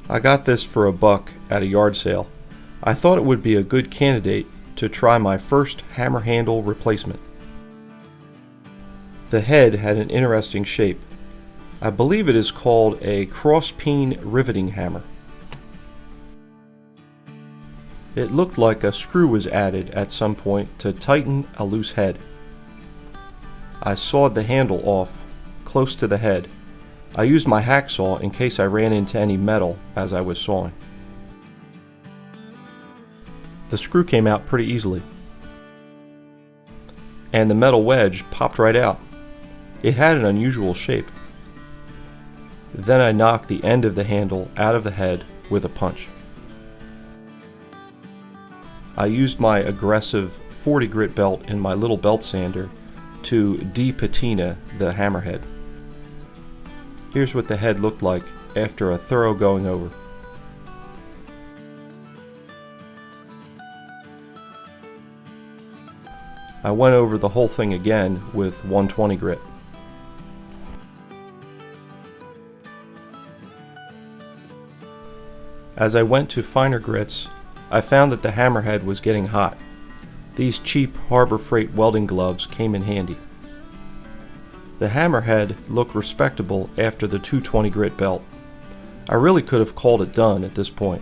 I got this for $1 at a yard sale. I thought it would be a good candidate to try my first hammer handle replacement. The head had an interesting shape. I believe it is called a cross-peen riveting hammer. It looked like a screw was added at some point to tighten a loose head. I sawed the handle off close to the head. I used my hacksaw in case I ran into any metal as I was sawing. The screw came out pretty easily, and the metal wedge popped right out. It had an unusual shape. Then I knocked the end of the handle out of the head with a punch. I used my aggressive 40 grit belt in my little belt sander to de-patina the hammerhead. Here's what the head looked like after a thorough going over. I went over the whole thing again with 120 grit. As I went to finer grits, I found that the hammerhead was getting hot. These cheap Harbor Freight welding gloves came in handy. The hammerhead looked respectable after the 220 grit belt. I really could have called it done at this point.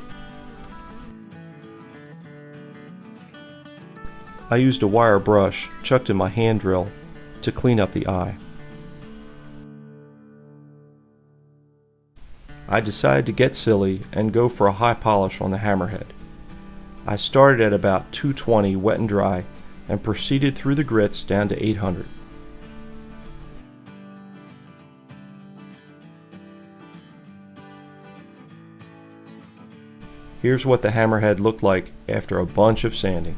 I used a wire brush chucked in my hand drill to clean up the eye. I decided to get silly and go for a high polish on the hammerhead. I started at about 220 wet and dry and proceeded through the grits down to 800. Here's what the hammerhead looked like after a bunch of sanding.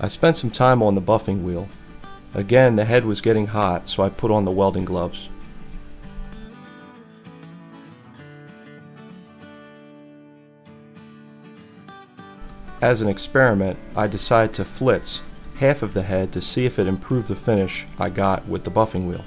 I spent some time on the buffing wheel. Again, the head was getting hot, so I put on the welding gloves. As an experiment, I decided to flitz half of the head to see if it improved the finish I got with the buffing wheel.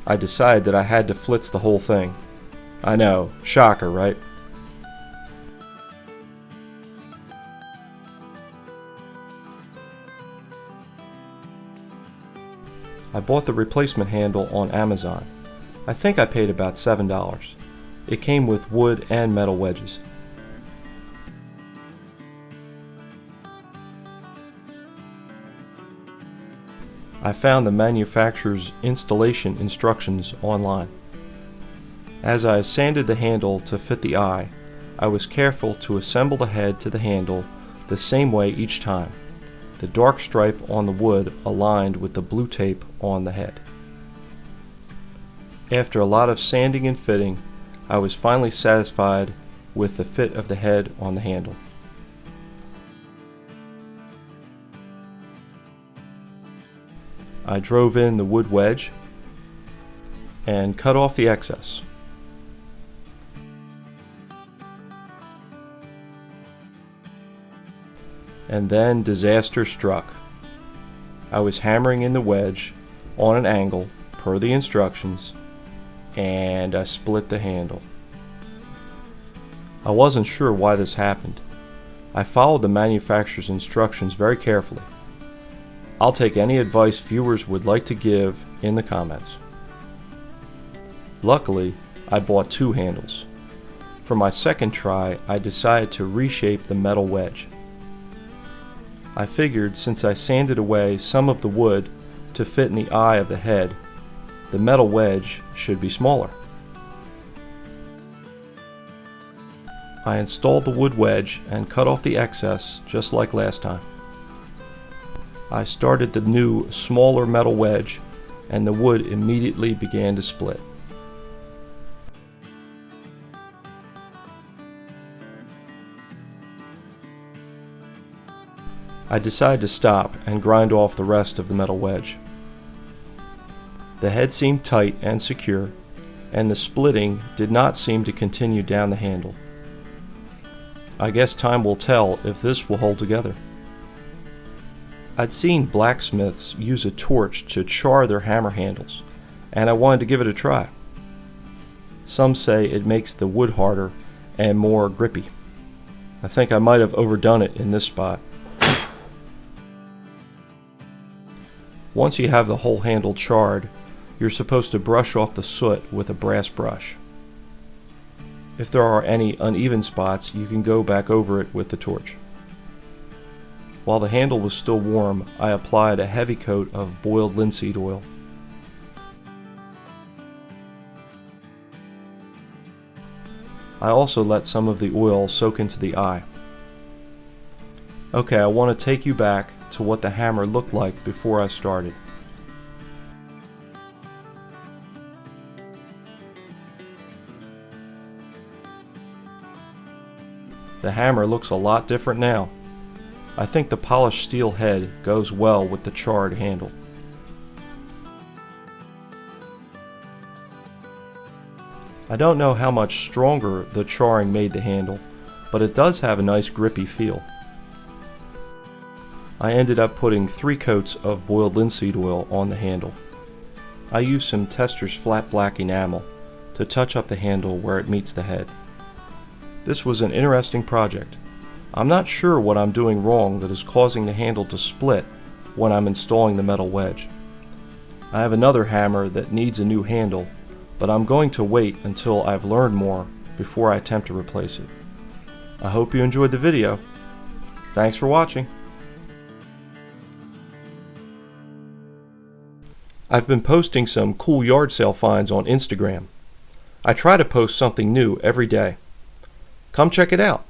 I decided that I had to flitz the whole thing. I know, shocker, right? I bought the replacement handle on Amazon. I think I paid about $7. It came with wood and metal wedges. I found the manufacturer's installation instructions online. As I sanded the handle to fit the eye, I was careful to assemble the head to the handle the same way each time. The dark stripe on the wood aligned with the blue tape on the head. After a lot of sanding and fitting, I was finally satisfied with the fit of the head on the handle. I drove in the wood wedge and cut off the excess. And then disaster struck. I was hammering in the wedge on an angle per the instructions, and I split the handle. I wasn't sure why this happened. I followed the manufacturer's instructions very carefully. I'll take any advice viewers would like to give in the comments. Luckily, I bought 2 handles. For my second try, I decided to reshape the metal wedge. I figured since I sanded away some of the wood to fit in the eye of the head, the metal wedge should be smaller. I installed the wood wedge and cut off the excess just like last time. I started the new, smaller metal wedge, and the wood immediately began to split. I decided to stop and grind off the rest of the metal wedge. The head seemed tight and secure, and the splitting did not seem to continue down the handle. I guess time will tell if this will hold together. I'd seen blacksmiths use a torch to char their hammer handles, and I wanted to give it a try. Some say it makes the wood harder and more grippy. I think I might have overdone it in this spot. Once you have the whole handle charred, you're supposed to brush off the soot with a brass brush. If there are any uneven spots, you can go back over it with the torch. While the handle was still warm, I applied a heavy coat of boiled linseed oil. I also let some of the oil soak into the eye. Okay, I want to take you back to what the hammer looked like before I started. The hammer looks a lot different now. I think the polished steel head goes well with the charred handle. I don't know how much stronger the charring made the handle, but it does have a nice grippy feel. I ended up putting 3 coats of boiled linseed oil on the handle. I used some Tester's flat black enamel to touch up the handle where it meets the head. This was an interesting project. I'm not sure what I'm doing wrong that is causing the handle to split when I'm installing the metal wedge. I have another hammer that needs a new handle, but I'm going to wait until I've learned more before I attempt to replace it. I hope you enjoyed the video. Thanks for watching. I've been posting some cool yard sale finds on Instagram. I try to post something new every day. Come check it out.